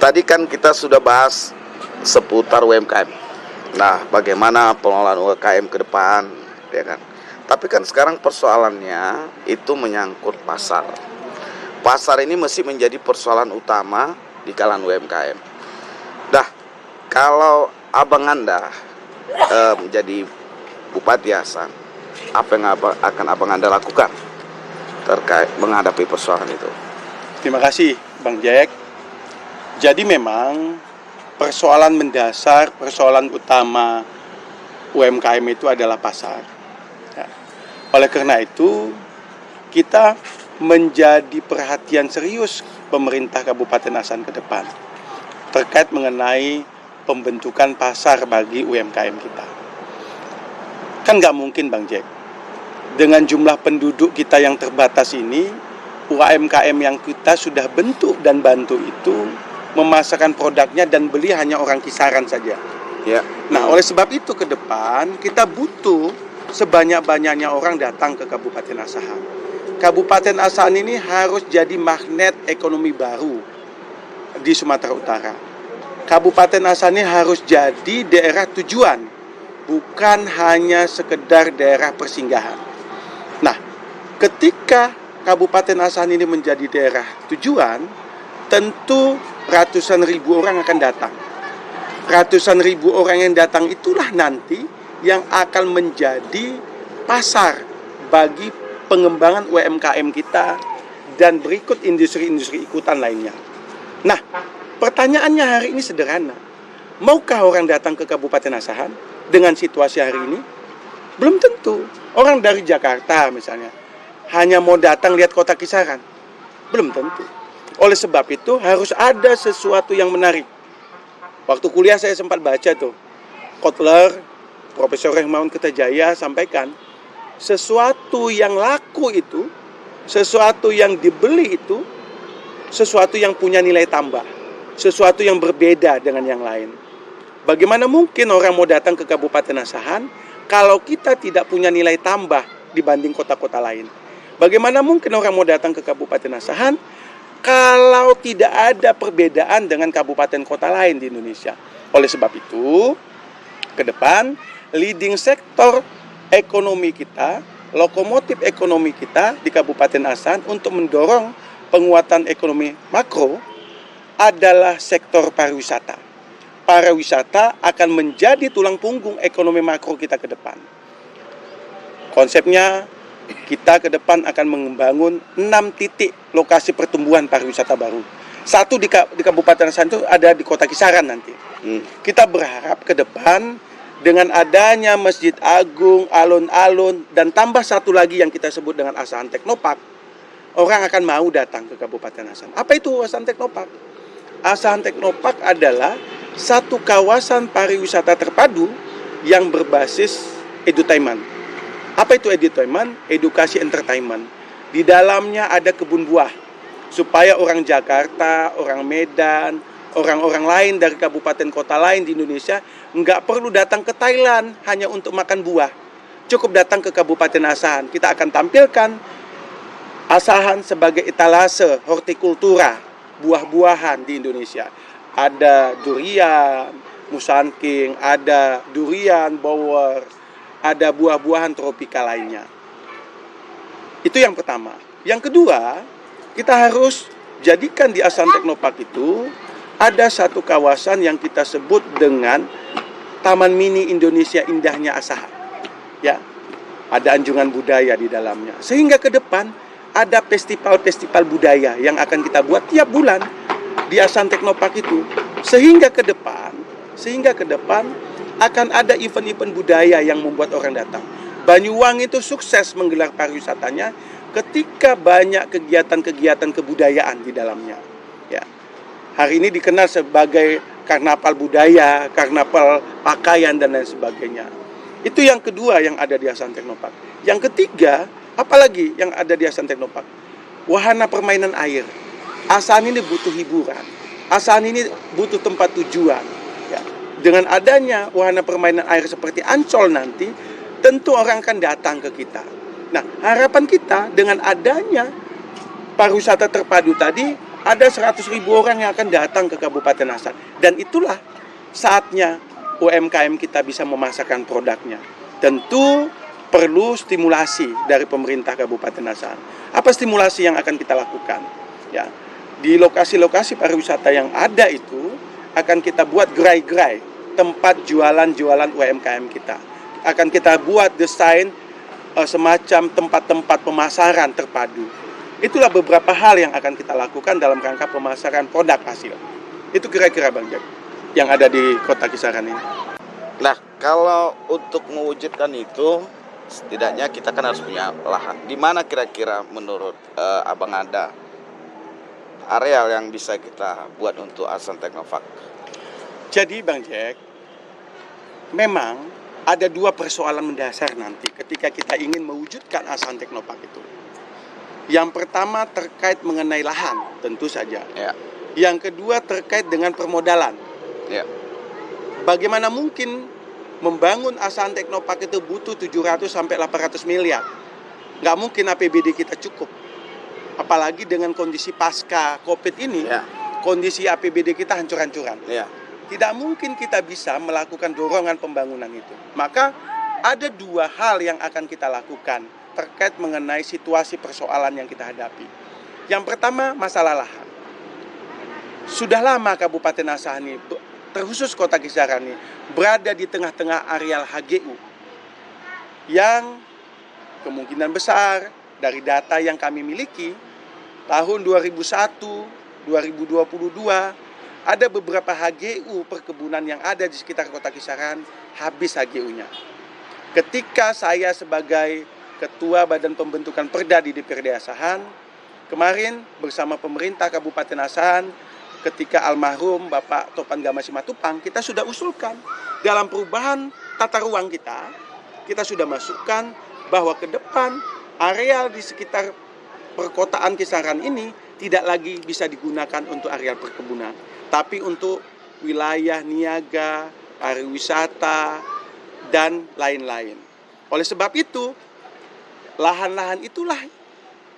Tadi kan kita sudah bahas seputar UMKM. Nah, bagaimana pengelolaan UMKM ke depan, ya kan? Tapi kan sekarang persoalannya itu menyangkut pasar. Pasar ini mesti menjadi persoalan utama di kalangan UMKM. Nah, kalau Abang Anda menjadi Bupati Asan, apa yang akan Abang Anda lakukan terkait menghadapi persoalan itu? Terima kasih Bang Jack. Jadi memang persoalan mendasar, persoalan utama UMKM itu adalah pasar. Ya. Oleh karena itu, kita menjadi perhatian serius pemerintah Kabupaten Asan ke depan terkait mengenai pembentukan pasar bagi UMKM kita. Kan nggak mungkin Bang Jack, dengan jumlah penduduk kita yang terbatas ini, UMKM yang kita sudah bentuk dan bantu itu memasarkan produknya dan beli hanya orang kisaran saja. Ya. Nah, oleh sebab itu ke depan kita butuh sebanyak-banyaknya orang datang ke Kabupaten Asahan. Kabupaten Asahan ini harus jadi magnet ekonomi baru di Sumatera Utara. Kabupaten Asahan ini harus jadi daerah tujuan, bukan hanya sekedar daerah persinggahan. Nah, ketika Kabupaten Asahan ini menjadi daerah tujuan, tentu ratusan ribu orang akan datang. Ratusan ribu orang yang datang itulah nanti yang akan menjadi pasar bagi pengembangan UMKM kita dan berikut industri-industri ikutan lainnya. Nah, pertanyaannya hari ini sederhana. Maukah orang datang ke Kabupaten Asahan dengan situasi hari ini? Belum tentu. Orang dari Jakarta misalnya hanya mau datang lihat kota kisaran. Belum tentu. Oleh sebab itu harus ada sesuatu yang menarik. Waktu kuliah saya sempat baca tuh, Kotler, Profesor Rahmawan Kertajaya sampaikan, sesuatu yang laku itu, sesuatu yang dibeli itu, sesuatu yang punya nilai tambah, sesuatu yang berbeda dengan yang lain. Bagaimana mungkin orang mau datang ke Kabupaten Asahan kalau kita tidak punya nilai tambah dibanding kota-kota lain? Bagaimana mungkin orang mau datang ke Kabupaten Asahan kalau tidak ada perbedaan dengan kabupaten kota lain di Indonesia? Oleh sebab itu, ke depan leading sektor ekonomi kita, lokomotif ekonomi kita di Kabupaten Asahan untuk mendorong penguatan ekonomi makro adalah sektor pariwisata. Pariwisata akan menjadi tulang punggung ekonomi makro kita ke depan. Konsepnya, kita ke depan akan membangun 6 titik lokasi pertumbuhan pariwisata baru. Satu di Kabupaten Asahan itu ada di Kota Kisaran nanti. Kita berharap ke depan dengan adanya Masjid Agung, alun-alun, dan tambah satu lagi yang kita sebut dengan Asahan Teknopark, orang akan mau datang ke Kabupaten Asahan. Apa itu Asahan Teknopark? Asahan Teknopark adalah satu kawasan pariwisata terpadu yang berbasis edutainment. Apa itu edutainment? Edukasi entertainment. Di dalamnya ada kebun buah. Supaya orang Jakarta, orang Medan, orang-orang lain dari kabupaten kota lain di Indonesia nggak perlu datang ke Thailand hanya untuk makan buah. Cukup datang ke Kabupaten Asahan. Kita akan tampilkan Asahan sebagai etalase hortikultura, buah-buahan di Indonesia. Ada durian, musangking, ada durian, bower, ada buah-buahan tropika lainnya. Itu yang pertama. Yang kedua, kita harus jadikan di Asahan Teknopark itu ada satu kawasan yang kita sebut dengan Taman Mini Indonesia Indahnya Asahan. Ya, ada anjungan budaya di dalamnya. Sehingga ke depan ada festival-festival budaya yang akan kita buat tiap bulan di Asahan Teknopark itu. Sehingga ke depan akan ada event-event budaya yang membuat orang datang. Banyuwangi itu sukses menggelar pariwisatanya ketika banyak kegiatan-kegiatan kebudayaan di dalamnya. Ya. Hari ini dikenal sebagai karnaval budaya, karnaval pakaian dan lain sebagainya. Itu yang kedua yang ada di Asahan Teknopark. Yang ketiga, apalagi yang ada di Asahan Teknopark? Wahana permainan air. Asahan ini butuh hiburan. Asahan ini butuh tempat tujuan. Ya. Dengan adanya wahana permainan air seperti Ancol nanti, tentu orang akan datang ke kita. Nah, harapan kita dengan adanya pariwisata terpadu tadi ada 100.000 orang yang akan datang ke Kabupaten Asahan. Dan itulah saatnya UMKM kita bisa memasarkan produknya. Tentu perlu stimulasi dari pemerintah Kabupaten Asahan. Apa stimulasi yang akan kita lakukan? Ya, di lokasi-lokasi pariwisata yang ada itu akan kita buat gerai-gerai tempat jualan-jualan UMKM kita. Akan kita buat desain semacam tempat-tempat pemasaran terpadu. Itulah beberapa hal yang akan kita lakukan dalam rangka pemasaran produk hasil. Itu kira-kira Bang Jack yang ada di Kota Kisaran ini. Nah, kalau untuk mewujudkan itu, setidaknya kita kan harus punya lahan. Di mana kira-kira menurut Abang ada areal yang bisa kita buat untuk Asahan Teknopark? Jadi Bang Jack, memang ada dua persoalan mendasar nanti ketika kita ingin mewujudkan Asahan Teknopark itu. Yang pertama terkait mengenai lahan, tentu saja. Ya. Yang kedua terkait dengan permodalan. Ya. Bagaimana mungkin membangun Asahan Teknopark itu butuh 700 sampai 800 miliar? Nggak mungkin APBD kita cukup. Apalagi dengan kondisi pasca COVID ini, Ya. kondisi APBD kita hancur-hancuran. Ya. Tidak mungkin kita bisa melakukan dorongan pembangunan itu. Maka ada dua hal yang akan kita lakukan terkait mengenai situasi persoalan yang kita hadapi. Yang pertama, masalah lahan. Sudah lama Kabupaten Asahan ini, terkhusus Kota Kisaran ini, berada di tengah-tengah areal HGU yang kemungkinan besar dari data yang kami miliki, tahun 2001, 2022, ada beberapa HGU perkebunan yang ada di sekitar Kota Kisaran, habis HGU-nya. Ketika saya sebagai Ketua Badan Pembentukan Perda di DPRD Asahan, kemarin bersama pemerintah Kabupaten Asahan, ketika almarhum Bapak Topan Gama Simatupang, kita sudah usulkan dalam perubahan tata ruang kita sudah masukkan bahwa ke depan areal di sekitar perkotaan Kisaran ini tidak lagi bisa digunakan untuk areal perkebunan, tapi untuk wilayah niaga, pariwisata, dan lain-lain. Oleh sebab itu, lahan-lahan itulah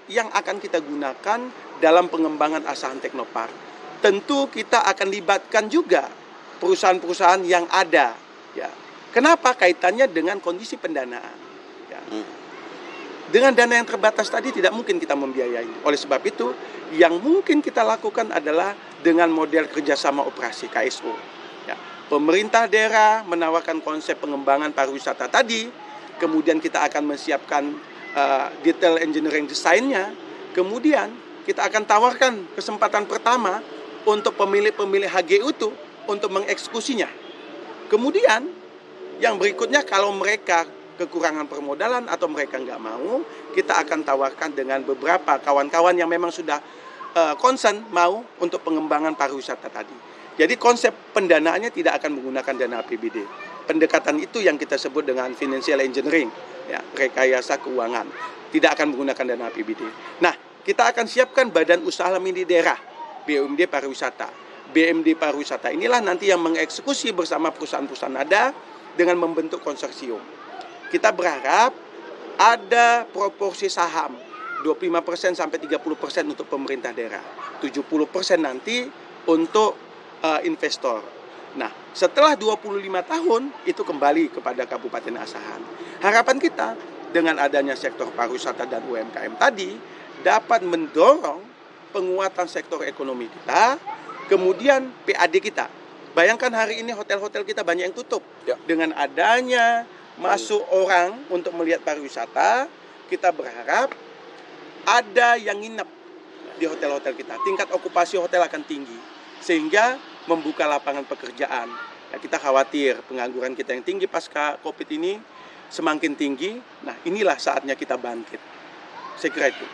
yang akan kita gunakan dalam pengembangan Asahan Teknopark. Tentu kita akan libatkan juga perusahaan-perusahaan yang ada. Ya. Kenapa? Kaitannya dengan kondisi pendanaan. Ya. Dengan dana yang terbatas tadi tidak mungkin kita membiayai. Oleh sebab itu, yang mungkin kita lakukan adalah dengan model kerjasama operasi KSO. Ya. Pemerintah daerah menawarkan konsep pengembangan pariwisata tadi, kemudian kita akan menyiapkan detail engineering desainnya, kemudian kita akan tawarkan kesempatan pertama untuk pemilik-pemilik HGU itu untuk mengeksekusinya. Kemudian yang berikutnya kalau mereka kekurangan permodalan atau mereka nggak mau, kita akan tawarkan dengan beberapa kawan-kawan yang memang sudah concern mau untuk pengembangan pariwisata tadi. Jadi konsep pendanaannya tidak akan menggunakan dana APBD. Pendekatan itu yang kita sebut dengan financial engineering, ya, rekayasa keuangan. Tidak akan menggunakan dana APBD. Nah, kita akan siapkan badan usaha mini daerah, BUMD Pariwisata. BUMD Pariwisata inilah nanti yang mengeksekusi bersama perusahaan-perusahaan ada dengan membentuk konsorsium. Kita berharap ada proporsi saham 25% sampai 30% untuk pemerintah daerah, 70% nanti untuk investor. Nah, setelah 25 tahun itu kembali kepada Kabupaten Asahan. Harapan kita dengan adanya sektor pariwisata dan UMKM tadi dapat mendorong penguatan sektor ekonomi kita, kemudian PAD kita. Bayangkan hari ini hotel-hotel kita banyak yang tutup. Ya. Dengan adanya masuk orang untuk melihat pariwisata, kita berharap ada yang nginep di hotel-hotel kita. Tingkat okupasi hotel akan tinggi, sehingga membuka lapangan pekerjaan. Ya, kita khawatir pengangguran kita yang tinggi pasca COVID ini semakin tinggi. Nah, inilah saatnya kita bangkit. Saya kira itu.